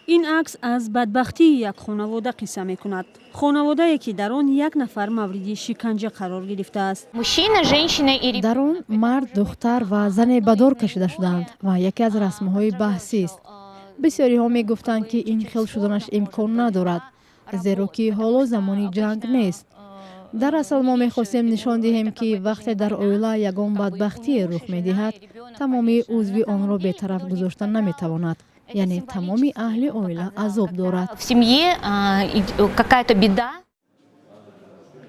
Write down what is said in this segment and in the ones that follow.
این عکس از بدبختی یک خانواده قصه میکند. خانواده‌ای که در آن یک نفر مورد شکنجه قرار گرفته است. در آن مرد، دختر و زن بدار کشیده شدند و یکی از رسم‌های بحثی است. بسیاری ها می گفتند که این خل شدنش امکان ندارد، زیرا که حالا زمانی جنگ نیست. در اصل ما می‌خواستیم نشان دهیم که وقتی در اویلا یگان بدبختی رخ می‌دهد، تمامی عضو آن را بی‌طرف گذاشتن نمی‌تواند. یعنی تمامی اهل اویلا عذاب دارد.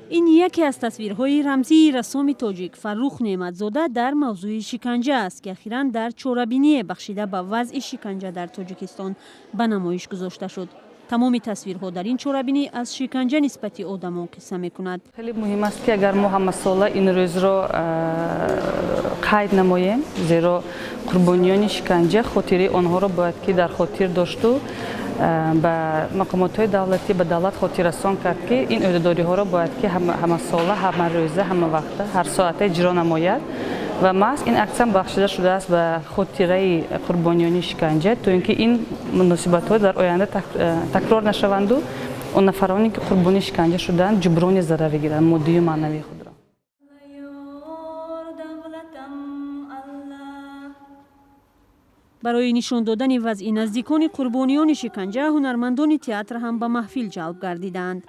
این یکی از تصویرهای رمزی رسامی توجیک فروخ نعمتزاده در موضوع شکنجه است که اخیراً در چورابینی بخشیده به وضع شکنجه در تاجیکستان به نمایش گذاشته شد. تمام تصویرها در این چورابینی از شکنجه نسبت آدمان قصه می‌کند. خیلی مهم است که اگر ما همه ساله این روز را قید نماییم، زیرا قربانیان شکنجه خاطره آنها را باید که در خاطر داشت و به مقامات دولتی به دولت خاطر رسان کرد که این عهدهداری ها را باید که همه ساله، همه روزه، همه وقت، هر ساعت اجرا نماید و محض این عکس هم بخشیده شده است به خاطره قربانیان شکنجه تا اینکه این مناسبت ها در آینده تکرار نشوند و اون نفرانی که قربانی شکنجه شدند جبران ضرر بگیرند، مادی و معنوی خود را. برای نشان دادن وضع نزدیکان قربانیان شکنجه، هنرمندان تئاتر هم به محفل جلب گردیدند.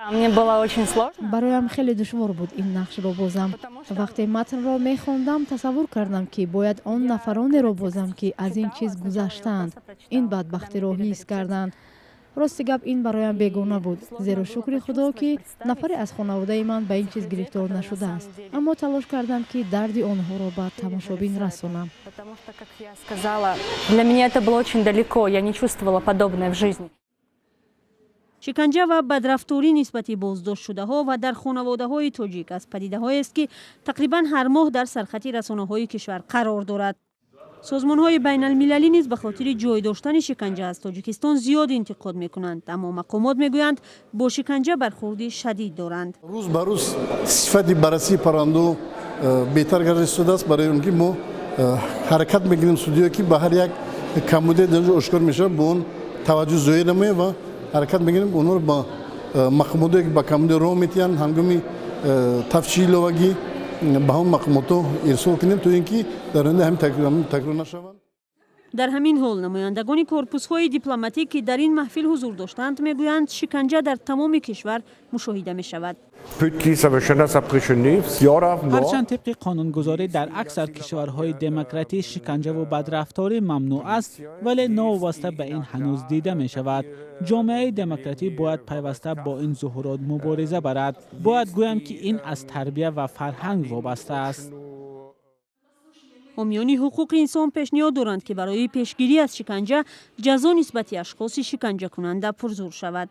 برایم خیلی دشوار بود این نقش را بازم. وقتی متن را می‌خواندم تصور کردم که باید آن نفرانی را بازم که از این چیز گذشتند، این بدبختی را حس کردند. راستی گپ این برایم بیگانه بود، زیرا شکر خدا که نفری از خانواده من به این چیز گرفتار نشده است. اما تلاش کردم که درد آنها را به تماشابین رسانم. شکنجه و بدرفتاری نسبت بازداشت شده ها و در خانواده های تاجیک از پدیده هایی است که تقریبا هر ماه در سرخط رسانه های کشور قرار دارد. سازمان های بین المللی نیز به خاطر جای داشتن شکنجه از تاجیکستان زیاد انتقاد میکنند، اما مقامات میگویند با شکنجه برخوردی شدید دارند. روز به روز صفت بررسی پراندو بهتر گردیده شده است. برای اونکه ما حرکت میگیریم سودیا که به هر یک کمبودی در اشکار میشه به اون توجه زایی نمیه و حرکت میگیریم اون رو با مقاماتی که با کمبودی رو میتیان هنگامی تفصیل وگی به هم مقاماتو ارسال کنیم تو اینکه در آینده هم تکرار نشوند. در همین حال نمایندگان کورپوس‌های دیپلماتیک که در این محفل حضور داشتند میگویند شکنجه در تمام کشور مشاهده میشود. هرچند طبق قانونگذاری در اکثر کشورهای دموکراتی شکنجه و بدرفتاری ممنوع است، ولی ناوابسته به این هنوز دیده می شود. جامعه دموکراتی باید پیوسته با این ظهورات مبارزه برد. باید گویم که این از تربیت و فرهنگ وابسته است. حامیان حقوق انسان پیشنهاد دارند که برای پیشگیری از شکنجه جزا نسبت اشخاص شکنجه کننده پرزور شود.